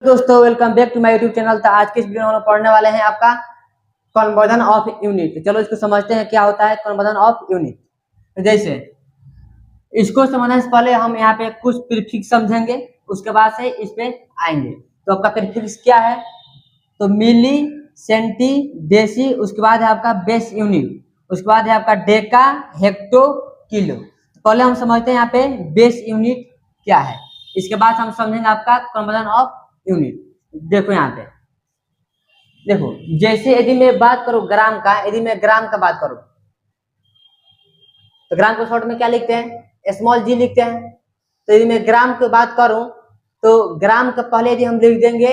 दोस्तों welcome back to my YouTube channel. तो आज के इस वीडियो में हम पढ़ने वाले हैं आपका कन्वर्जन ऑफ यूनिट। तो चलो इसको समझते हैं क्या होता है कन्वर्जन ऑफ यूनिट। तो जैसे इसको समझने से पहले हम यहाँ पे कुछ प्रीफिक्स समझेंगे, उसके बाद से इस पे आएंगे। तो आपका प्रीफिक्स क्या है? तो मिली, सेंटी, डेसी, उसके बाद है आपका बेस यूनिट, उसके बाद है आपका डेका, हेक्टो, किलो। तो पहले हम समझते हैं यहाँ पे बेस यूनिट क्या है, इसके बाद हम समझेंगे आपका कन्वर्जन ऑफ यूनिट। देखो यहाँ पे देखो, जैसे यदि मैं बात करूं ग्राम का, यदि मैं ग्राम का बात करूं तो ग्राम को शॉर्ट में क्या लिखते हैं? स्मॉल जी लिखते हैं। तो यदि मैं ग्राम की बात करूं तो ग्राम के पहले यदि हम लिख देंगे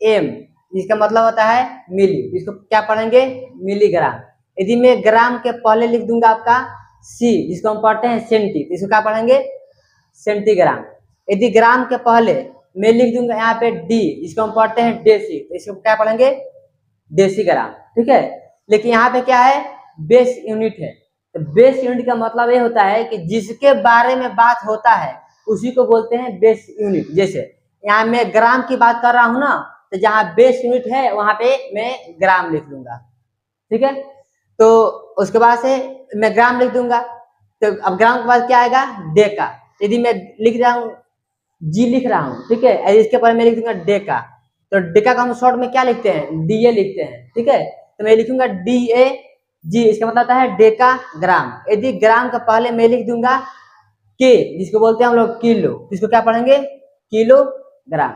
एम, जिसका मतलब होता है मिली, इसको क्या पढ़ेंगे? मिलीग्राम। यदि मैं ग्राम के पहले लिख दूंगा आपका सी, जिसको हम पढ़ते हैं सेंटी, तो इसको क्या पढ़ेंगे? सेंटीग्राम। यदि ग्राम के पहले मैं लिख दूंगा यहाँ पे डी, जिसको हम पढ़ते हैं डेसी, तो इसको क्या पढ़ेंगे? डेसीग्राम। ठीक है। लेकिन यहाँ पे क्या है? बेस यूनिट है। तो बेस यूनिट का मतलब ये होता है कि जिसके बारे में बात होता है उसी को बोलते हैं बेस यूनिट। जैसे यहाँ मैं ग्राम की बात कर रहा हूँ ना, तो जहाँ बेस यूनिट है वहां पे मैं ग्राम लिख दूंगा। ठीक है। तो उसके बाद से मैं ग्राम लिख दूंगा। तो अब ग्राम के बाद क्या आएगा? डेका। यदि मैं लिख रहा हूँ जी लिख रहा हूँ, ठीक है, इसके बाद मैं लिख दूंगा डेका। तो डेका का हम शॉर्ट में क्या लिखते हैं? डीए लिखते हैं। ठीक है। तो मैं लिखूंगा डीए जी, इसका मतलब होता है डेका ग्राम। यदि ग्राम का पहले मैं लिख दूंगा के, जिसको बोलते हैं हम लोग किलो, इसको क्या पढ़ेंगे? किलोग्राम।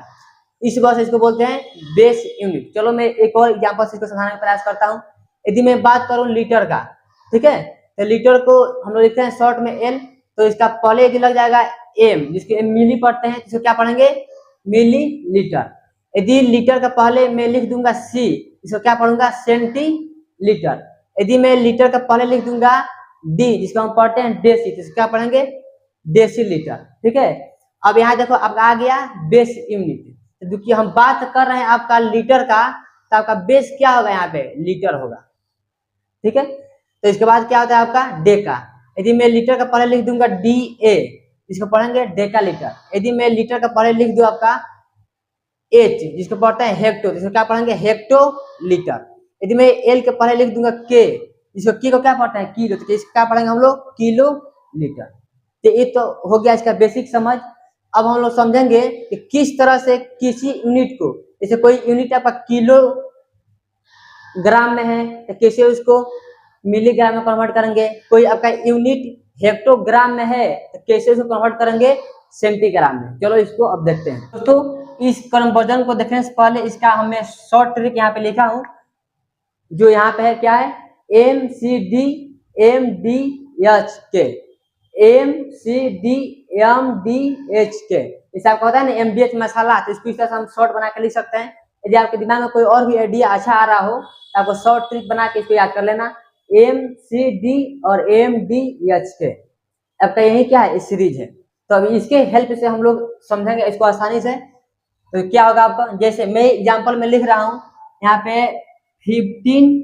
इस वजह से इसको बोलते हैं बेस यूनिट। चलो मैं एक और एग्जांपल से इसको समझाने का प्रयास करता हूँ। यदि मैं बात करूँ लीटर का, ठीक है, तो लीटर को हम लोग लिखते हैं शॉर्ट में एल। तो इसका पहले यदि लग जाएगा एम, जिसके एम मिली पढ़ते हैं, इसको क्या पढ़ेंगे? मिली लीटर। यदि लीटर का पहले मैं लिख दूंगा सी, इसको क्या पढ़ूंगा? Centilitre. यदि मैं लीटर का पहले लिख दूंगा डी, जिसको हम पढ़ते हैं डेसी, तो इसको क्या पढ़ेंगे? Decilitre. ठीक है। अब यहाँ देखो आपका आ गया बेस यूनिट। तो क्योंकि हम बात कर रहे हैं आपका लीटर का, तो आपका बेस क्या होगा? यहाँ पे लीटर होगा। ठीक है। तो इसके बाद क्या होता है आपका? डेका। यदि मैं लीटर का पहले लिख दूंगा डी ए, इसको पढ़ेंगे डेका लीटर। यदि मैं लीटर का पहले लिख दूं आपका एच, जिसको पढ़ते हैं हेक्टो, इसको क्या पढ़ेंगे? Hecto litre. यदि मैं एल के पहले लिख दूंगा के, इसको की को क्या पढ़ते हैं? किलो, तो इसको क्या पढ़ेंगे हम लोग? Kilo litre. तो ये तो हो गया इसका बेसिक समझ। अब हम लोग समझेंगे कि किस तरह से किसी यूनिट को, जैसे कोई यूनिट आपका किलो ग्राम में है तो कैसे उसको मिलीग्राम में कन्वर्ट करेंगे। कोई आपका यूनिट हेक्टोग्राम में है तो कैसे उसको कन्वर्ट करेंगे? सेंटीग्राम में। चलो इसको अब देखते हैं दोस्तों। इस कन्वर्जन को देखने से पहले इसका हमें शॉर्ट ट्रिक यहाँ पे लिखा हूं, जो यहाँ पे है क्या है? M C D M D H K, M C D M D H K. इसे आपको होता है ना एमडीएच मसाला, तो इसको इस तरह से हम शॉर्ट बना के लिख सकते हैं। यदि आपके दिमाग में कोई और भी आइडिया अच्छा आ रहा हो तो आपको शॉर्ट ट्रिक बना के इसको याद कर लेना, एम सी डी और एम डी एच के। आपका यही क्या है? सीरीज है। तो अभी इसके हेल्प से हम लोग समझेंगे इसको आसानी से। तो क्या होगा आपका? जैसे मैं एग्जाम्पल में लिख रहा हूँ यहाँ पे 15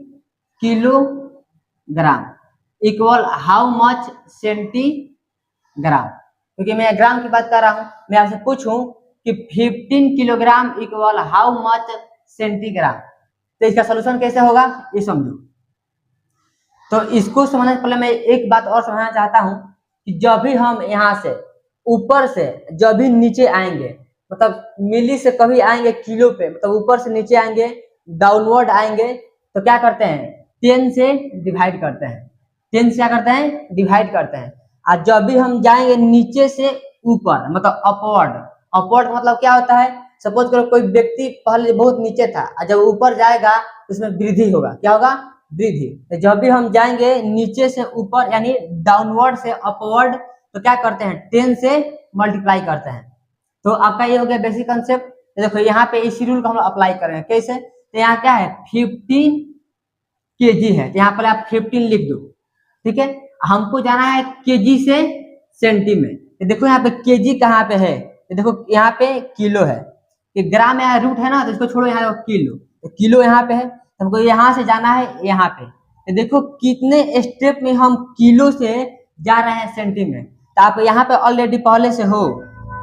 kilogram equal how much centigram. क्योंकि मैं ग्राम की बात कर रहा हूं, मैं आपसे पूछूं कि 15 kilogram equal how much centigram, तो इसका सोल्यूशन कैसे होगा ये समझो। तो इसको समझने से पहले मैं एक बात और समझना चाहता हूं कि जब भी हम यहाँ से ऊपर से जब भी नीचे आएंगे, मतलब मिली से कभी आएंगे किलो पे, मतलब ऊपर से नीचे आएंगे, डाउनवर्ड आएंगे, तो क्या करते हैं? 10 से डिवाइड करते हैं। 10 से क्या करते हैं? डिवाइड करते हैं। और जब भी हम जाएंगे नीचे से ऊपर, मतलब अपवर्ड, अपवर्ड का मतलब क्या होता है? सपोज करो कोई व्यक्ति पहले बहुत नीचे था और जब ऊपर जाएगा तो उसमें वृद्धि होगा। क्या होगा? वृद्धि। तो जब भी हम जाएंगे नीचे से ऊपर यानी डाउनवर्ड से अपवर्ड, तो क्या करते हैं? 10 से मल्टीप्लाई करते हैं। तो आपका ये हो गया बेसिक कंसेप्ट। तो देखो यहाँ पे इसी रूल को हम अप्लाई करेंगे कैसे। तो यहाँ क्या है? 15 केजी है, तो यहाँ पर आप 15 लिख दो। ठीक है। हमको जाना है केजी से सेंटी में। तो देखो यहाँ पे केजी कहाँ पे है? तो देखो यहाँ पे किलो है, कि ग्राम में यहाँ रूट है ना, तो इसको छोड़ो, यहाँ किलो, तो किलो यहाँ पे है। तो हमको यहाँ से जाना है यहाँ पे। तो देखो कितने स्टेप में हम किलो से जा रहे हैं सेंटी में। तो आप यहाँ पे ऑलरेडी पहले से हो,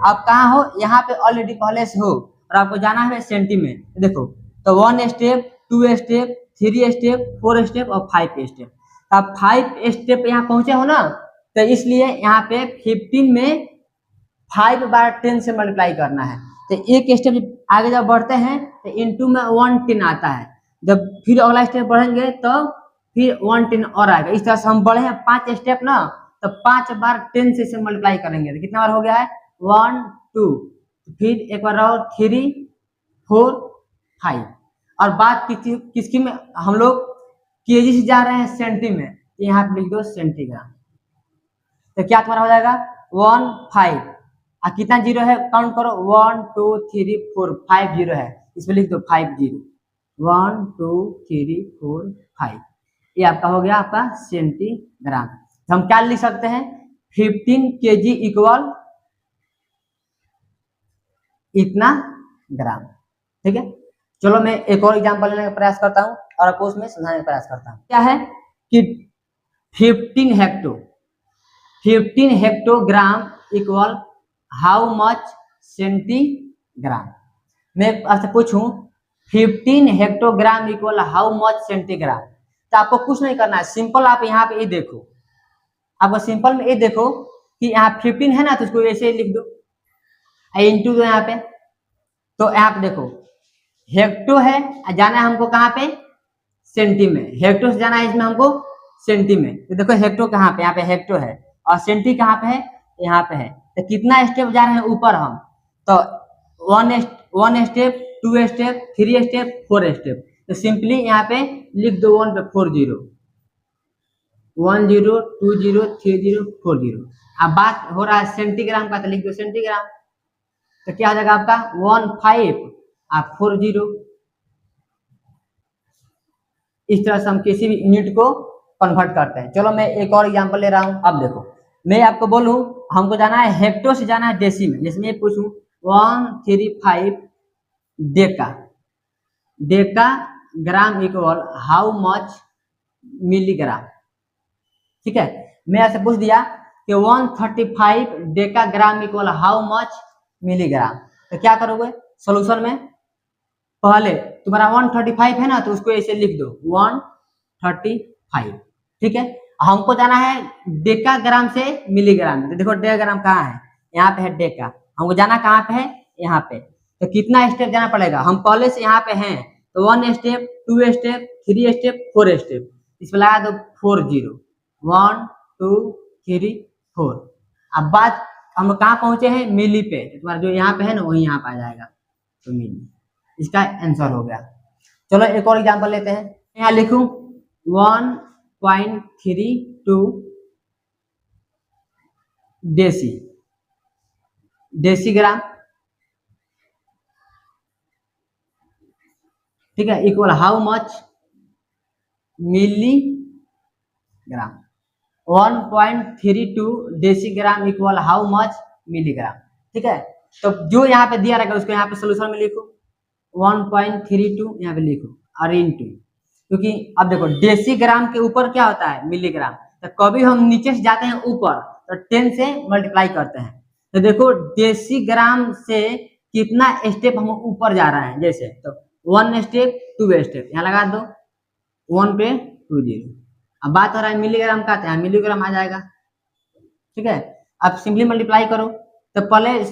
आप कहाँ हो? यहाँ पे ऑलरेडी पहले से हो। और आपको जाना है सेंटी में। देखो तो 1 स्टेप, 2 स्टेप, 3 स्टेप, 4 स्टेप और 5 स्टेप। तो आप 5 स्टेप यहाँ पहुंचे हो ना, तो इसलिए यहाँ पे 15 में 5 बार 10 से मल्टीप्लाई करना है। तो एक स्टेप आगे जब बढ़ते हैं तो इंटू में 110 आता है। जब फिर अगला स्टेप बढ़ेंगे तो फिर 110 और आएगा। इस तरह से हम बढ़े हैं 5 स्टेप ना, तो 5 बार 10 से इसे मल्टीप्लाई करेंगे तो कितना बार हो गया है 1 2, फिर एक बार और 3 4 5। और बात किसकी में हम लोग केजी से जा रहे हैं सेंटी में, यहाँ पे लिख दो सेंटीग्राम। तो क्या तुम्हारा हो जाएगा 1 5 और कितना जीरो है काउंट करो 1 2 3 4 5 जीरो है, इसमें लिख दो 5 0 1 2 3 4 5। ये आपका हो गया आपका सेंटीग्राम। तो हम क्या लिख सकते हैं 15 केजी इक्वल इतना ग्राम। ठीक है, चलो मैं एक और एग्जांपल लेने का प्रयास करता हूं और आपको उसमें समझाने का प्रयास करता हूं। क्या है कि 15 hectogram equal how much centigram. मैं आपसे पूछूं 15 hectogram equal how much centigram, तो आपको कुछ नहीं करना है, सिंपल आप यहाँ पे ये देखो, आपको सिंपल में ये देखो कि यहाँ 15 है ना, तो उसको ऐसे ही लिख दो इंटू दो यहाँ पे। तो यहाँ पे देखो हेक्टो है, जाना है हमको कहाँ पे सेंटी में, हेक्टो से जाना है इसमें हमको सेंटी में। तो देखो हेक्टो कहाँ पे, यहाँ पे हेक्टो है और सेंटी कहाँ पे है, यहाँ पे है। तो कितना स्टेप जा रहे हैं ऊपर हम, तो 1 स्टेप, 2 स्टेप, 3 स्टेप, 4 स्टेप। तो सिंपली यहाँ पे लिख दो 1 पे 4 0 1 0 2 0 3 0 4 0। अब बात हो रहा है सेंटीग्राम का, तो लिख दो सेंटीग्राम। तो क्या हो जाएगा आपका 1 5 और 4 0। इस तरह से हम किसी भी यूनिट को कन्वर्ट करते हैं। चलो मैं एक और एग्जांपल ले रहा हूं। अब देखो मैं आपको बोलूं हमको जाना है हेक्टो से जाना है डेसी में, जैसे मैं पूछूं 135 डेका ग्राम इक्वल हाउ मच मिलीग्राम। ठीक है, मैं ऐसे पूछ दिया कि 135 डेका ग्राम इक्वल हाउ मच मिलीग्राम। तो क्या करोगे सॉल्यूशन में, पहले तुम्हारा 135 है ना, तो उसको ऐसे लिख दो 135। ठीक है, हमको जाना है डेका ग्राम से मिलीग्राम। तो देखो डेका ग्राम कहाँ है, यहाँ पे है डेका, हमको जाना कहाँ पे है यहाँ पे। तो कितना स्टेप जाना पड़ेगा, हम पहले से यहाँ पे हैं, तो 1 स्टेप, 2 स्टेप, 3 स्टेप, 4 स्टेप, इसमें लगा दो 4 0 1 2 3 4। अब बात हम लोग कहाँ पहुंचे हैं मिली पे, तो तुम्हारा जो यहाँ पे है ना वही यहाँ पे आ जाएगा, तो मिली इसका आंसर हो गया। चलो एक और एग्जांपल लेते हैं, यहाँ लिखूं 1.32 डेसीग्राम। ठीक है, equal how much milligram. 1.32 decigram equal how much milligram. ठीक है, तो जो यहाँ पे दिया रहेगा उसको यहाँ पे सोल्यूशन में लिखो 1.32 यहाँ पे लिखो और इंटू, क्योंकि अब देखो डेसीग्राम के ऊपर क्या होता है मिलीग्राम, तो कभी हम नीचे से जाते हैं ऊपर तो 10 से मल्टीप्लाई करते हैं। तो देखो डेसीग्राम से कितना स्टेप हम ऊपर जा रहे हैं, जैसे तो 1 स्टेप 2 स्टेप यहाँ लगा दो 1 पे 2 0। अब बात हो रहा है मिलीग्राम का, तो मिलीग्राम आ जाएगा। ठीक है, अब सिंपली मल्टीप्लाई करो, तो पहले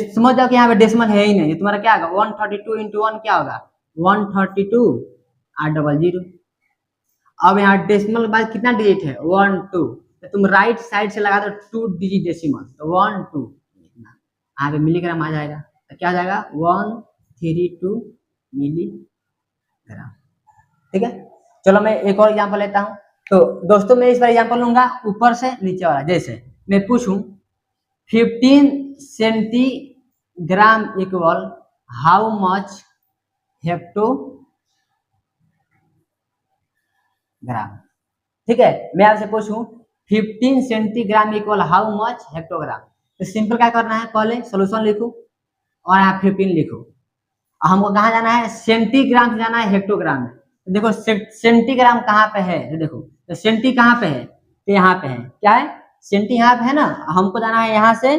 समझ जाओ कि यहाँ पे डेसिमल है ही नहीं, तुम्हारा क्या होगा 132 इंटू 1 क्या होगा 132 और डबल 0। अब यहाँ डेसिमल के बाद कितना डिजिट है 1 2, तो तुम राइट साइड से लगा दो 2 डिजिट डेसिमल, तो 1 2 यहाँ पे मिलीग्राम आ जाएगा। तो क्या आ जाएगा 132 मिलीग्राम। ठीक है, चलो मैं एक और एग्जांपल लेता हूं। तो दोस्तों मैं इस बार एग्जांपल लूंगा ऊपर से नीचे वाला, जैसे मैं पूछूं 15 centigram equal how much hectogram. ठीक है, मैं आपसे पूछूं 15 centigram equal how much hectogram. तो सिंपल क्या करना है, पहले सोल्यूशन लिखो और यहाँ 15 लिखो। हमको कहाँ जाना है सेंटीग्राम से जाना है हेक्टोग्राम में। तो देखो सेंटीग्राम कहाँ पे है, तो देखो तो सेंटी कहाँ पे है, तो यहाँ पे है, क्या है सेंटी यहाँ पे है ना, हमको जाना है यहाँ से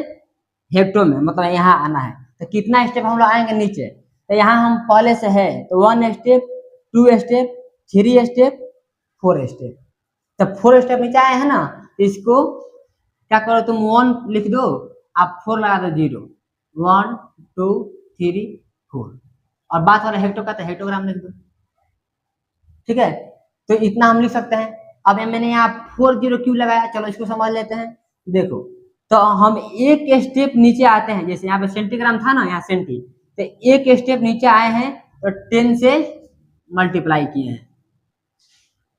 हेक्टो में, मतलब यहाँ आना है। तो कितना स्टेप हम लोग आएंगे नीचे, तो यहाँ हम पहले से है तो 1 स्टेप, 2 स्टेप, 3 स्टेप, 4 स्टेप। तो 4 स्टेप नीचे आए हैं ना, तो इसको क्या करो तुम 1 लिख दो, आप 4 लगा दो 0, 1 2 3 4। और बात हो रहा है हेक्टो का, तो हेक्टोग्राम लिख दो। ठीक है, तो इतना हम लिख सकते हैं। अब मैंने यहाँ 40 क्यों लगाया, चलो इसको समझ लेते हैं। देखो तो हम एक स्टेप नीचे आते हैं, जैसे यहाँ पे सेंटीग्राम था ना, यहाँ सेंटी, तो एक स्टेप नीचे आए हैं तो 10 से मल्टीप्लाई किए हैं,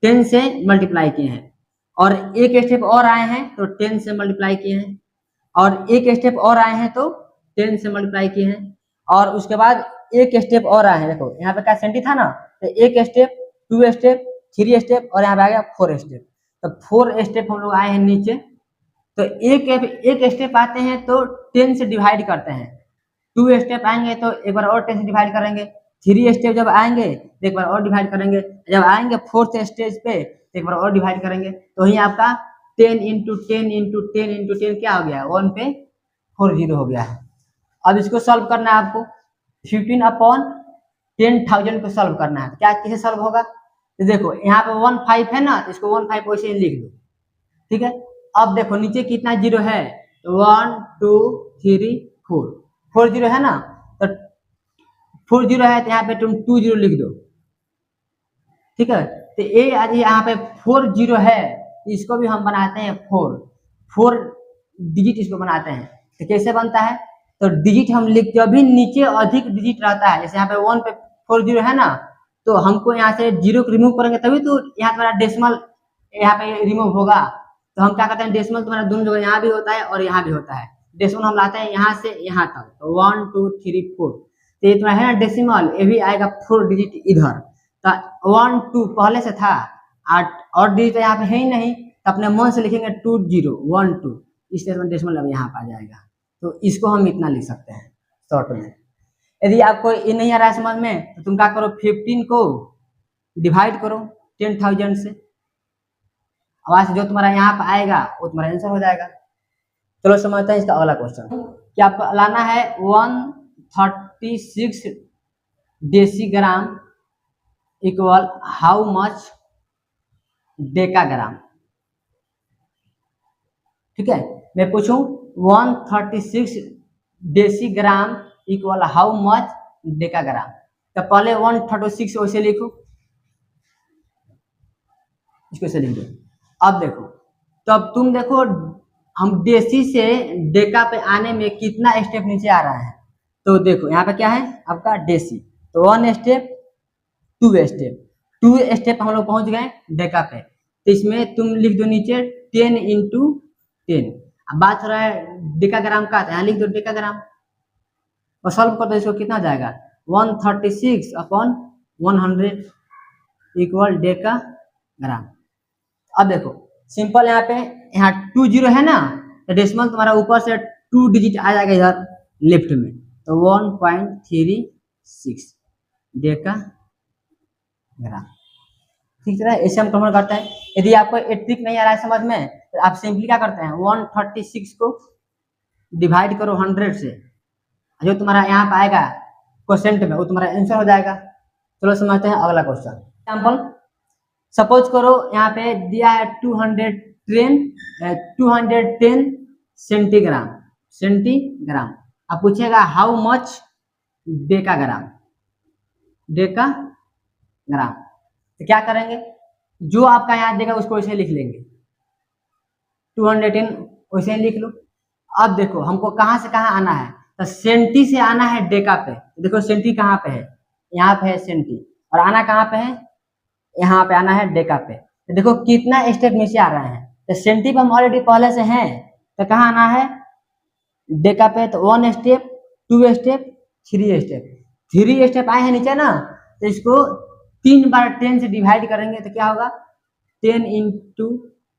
10 से मल्टीप्लाई किए हैं। और एक स्टेप और आए हैं तो 10 से मल्टीप्लाई किए हैं, और एक स्टेप और आए हैं तो 10 से मल्टीप्लाई किए हैं। और उसके बाद एक स्टेप और आए हैं, देखो यहाँ पे क्या सेंटी था ना, तो एक स्टेप, 2 स्टेप, 3 स्टेप, और यहाँ पे आ गया 4 स्टेप। तो 4 स्टेप हम लोग आए हैं नीचे। तो एक स्टेप आते हैं तो 10 से डिवाइड करते हैं, 2 स्टेप आएंगे तो एक बार और 10 से डिवाइड करेंगे, 3 स्टेप जब आएंगे तो एक बार और डिवाइड करेंगे, जब आएंगे 4th स्टेज पे तो एक बार और डिवाइड करेंगे। तो ही आपका 10 इंटू 10 इंटू 10 इंटू 10 क्या हो गया, 1 पे 40 हो गया है। अब इसको सॉल्व करना है आपको, 15/10,000 को सॉल्व करना है। क्या कैसे सॉल्व होगा, तो देखो यहाँ पे 15 है ना, तो इसको 15 वैसे ही लिख दो। ठीक है, अब देखो नीचे कितना जीरो है, 1 2 3 4, 4 जीरो है ना, तो 4 जीरो है तो यहाँ पे तुम 2 जीरो लिख दो। ठीक है, तो ये आज यहाँ पे 4 जीरो है, इसको भी हम बनाते हैं 4 डिजिट इसको बनाते हैं। तो कैसे बनता है, तो डिजिट हम लिख, जब भी नीचे अधिक डिजिट रहता है, जैसे यहाँ पे 1 पे 4 जीरो है ना, तो हमको यहाँ से जीरो को रिमूव करेंगे तभी तो यहाँ तुम्हारा डेसिमल यहाँ पे रिमूव होगा। तो हम क्या करते हैं, डेसिमल तुम्हारा दोनों जगह यहाँ भी होता है और यहाँ भी होता है। डेसिमल हम लाते हैं यहाँ से यहाँ तक, तो 1 2 3 4, तो ये तुम्हारा है ना डेसिमल, ये भी आएगा 4 डिजिट इधर। तो 1 2 पहले से था, और डिजिट यहाँ पे है ही नहीं, तो अपने मन से लिखेंगे 2 0 1 2, इस तरह डेसिमल अब यहाँ पे आ जाएगा। तो इसको हम इतना लिख सकते हैं शॉर्ट में। यदि आपको ये नहीं आ रहा है समझ में, तो तुम क्या करो, 15 को डिवाइड करो 10,000 से, आवाज जो तुम्हारा यहाँ पे आएगा वो तुम्हारा आंसर हो जाएगा। चलो समझते हैं इसका अगला क्वेश्चन। क्या आपको लाना है 136 decigram equal how much decagram. ठीक है, मैं पूछूं 136 decigram equal how much decagram, तो पहले 136 वैसे लिखो, इसको ऐसे लिख दो। अब देखो, तब तुम देखो हम डेसी से डेका पे आने में कितना स्टेप नीचे आ रहा है। तो देखो यहाँ पे क्या है आपका डेसी, तो 1 स्टेप, 2 स्टेप, 2 स्टेप हम लोग पहुंच गए डेका पे। तो इसमें तुम लिख दो नीचे 10 इंटू 10। अब बात हो रहा है डेकाग्राम का, यहाँ लिख दो डेकाग्राम और सॉल्व कर दो, इसको कितना हो जाएगा 136/100 इक्वल डेकाग्राम। अब देखो सिंपल, यहाँ पे यहाँ 2 जीरो है ना, तो डेसिमल तुम्हारा ऊपर से 2 डिजिट आ जाएगा इधर लेफ्ट में, तो 1.36 डेकाग्राम। ठीक है, ऐसे हम कन्वर्ट करते हैं। यदि आपको ये ट्रिक नहीं आ रहा है समझ में, तो आप सिंपली क्या करते हैं, 136 को डिवाइड करो 100 से, जो तुम्हारा यहाँ पे आएगा क्वेश्चन में वो तुम्हारा आंसर हो जाएगा। चलो समझते हैं अगला क्वेश्चन। एग्जाम्पल, सपोज करो यहाँ पे दिया है 210 सेंटीग्राम, अब पूछेगा हाउ मच डेकाग्राम, तो क्या करेंगे, जो आपका यहाँ देगा उसको वैसे लिख लेंगे, 210 वैसे लिख लो। अब देखो हमको कहाँ से कहाँ आना है, तो सेंटी से आना है डेका पे। देखो सेंटी कहाँ पे है, यहाँ पे है सेंटी, और आना कहाँ पे है, यहाँ पे आना है डेका पे। तो देखो कितना स्टेप नीचे आ रहा है, तो सेंटी पे हम ऑलरेडी पहले से हैं, तो कहाँ आना है डेका पे, तो 1 स्टेप, 2 स्टेप, 3 स्टेप, 3 स्टेप आए हैं नीचे ना, तो इसको 3 बार 10 से डिवाइड करेंगे तो क्या होगा 10 इंटू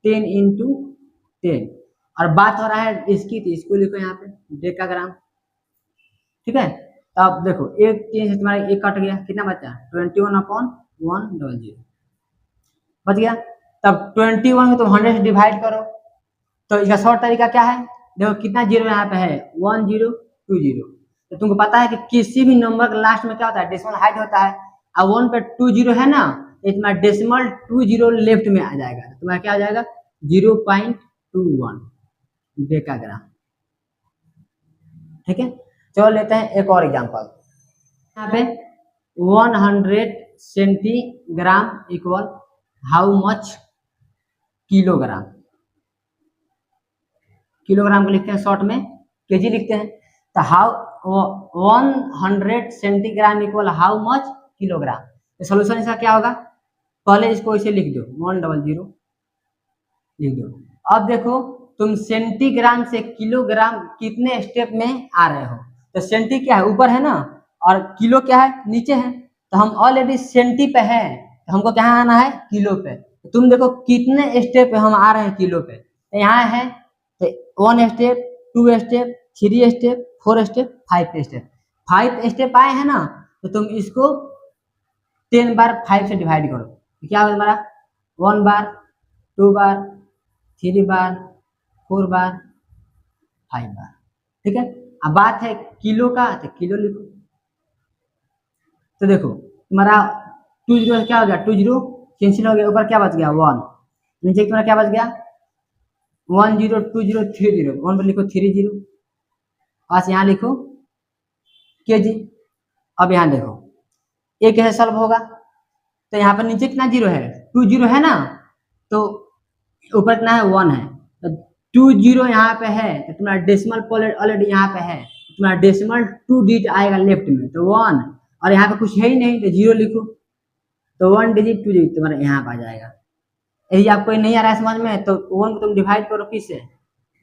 10 इंटू 10। और बात हो रहा है इसकी, तो इसको लिखो यहाँ पे डेकाग्राम। ठीक है, तो अब देखो एक 3 से तुम्हारा एक कट गया, कितना बचा 21/100 बच गया। तब 21 को तुम 100 से डिवाइड करो, तो इसका शॉर्ट तरीका क्या है, देखो कितना जीरो यहाँ पे है 1 0 2 0, तो तुमको पता है कि किसी भी नंबर के लास्ट में क्या होता है, डेसिमल हाइट होता है। अब 1 पे 2 जीरो है ना, तो तुम्हारा डेसिमल 2 जीरो लेफ्ट में आ जाएगा, तो तुम्हारा क्या हो जाएगा 0.21 डेका ग्राम। ठीक है, चलो लेते हैं एक और एग्जांपल। यहाँ पे 100 centigram equal how much kilogram. Kilogram को लिखते हैं शॉर्ट में, केजी लिखते हैं। तो how 100 centigram equal how much kilogram. तो सोल्यूशन इसका क्या होगा, पहले इसको इसे लिख दो 100 लिख दो। अब देखो तुम सेंटीग्राम से किलोग्राम कितने स्टेप में आ रहे हो। तो सेंटी क्या है, ऊपर है ना, और किलो क्या है, नीचे है। तो हम ऑलरेडी सेंटी पे है, तो हमको क्या आना है, किलो पे। तो तुम देखो कितने स्टेप पे हम आ रहे हैं किलो पे। तो यहाँ है तो 1 step, 2 step, 3 step, 4 step, 5 step. 5 step आए हैं ना, तो तुम इसको 10 बार 5 से डिवाइड करो, तो क्या होगा हमारा 1 बार, 2 बार, 3 बार, 4 बार, 5 बार। ठीक है, अब बात है किलो का, तो किलो लिखो। तो देखो तुम्हारा 2 जीरो क्या हो गया, 2 जीरो कैंसिल हो गया, ऊपर क्या बच गया 1, नीचे तुम्हारा क्या बच गया 1 0 2 0 3 0, 1 पर लिखो 3 0, बस यहाँ लिखो केजी। अब यहाँ देखो ये कैसे सॉल्व होगा, तो यहाँ पर नीचे कितना जीरो है, 2 जीरो है ना, तो ऊपर कितना है 1 है, तो 2 जीरो यहाँ पे है, तो तुम्हारा डेसिमल ऑलरेडी यहाँ पे है, तुम्हारा डेसिमल 2 डिजिट आएगा लेफ्ट में, तो 1, और यहाँ पे कुछ है ही नहीं तो 0 लिखो, तो 1 डिजिट 2 डिजिट तुम्हारा यहाँ पे आ जाएगा। यदि आपको नहीं आ रहा है समझ में, तो 1 को तुम डिवाइड करो किससे,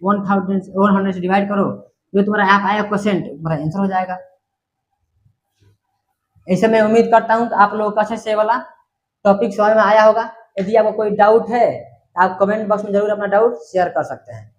100 से डिवाइड करो, जो तुम्हारा यहाँ आएगा क्वेश्चन, तुम्हारा आंसर हो जाएगा। ऐसे मैं उम्मीद करता हूँ कि आप लोगों को अच्छे से वाला टॉपिक समझ में आया होगा। यदि आपको कोई डाउट है, आप कमेंट बॉक्स में जरूर अपना डाउट शेयर कर सकते हैं।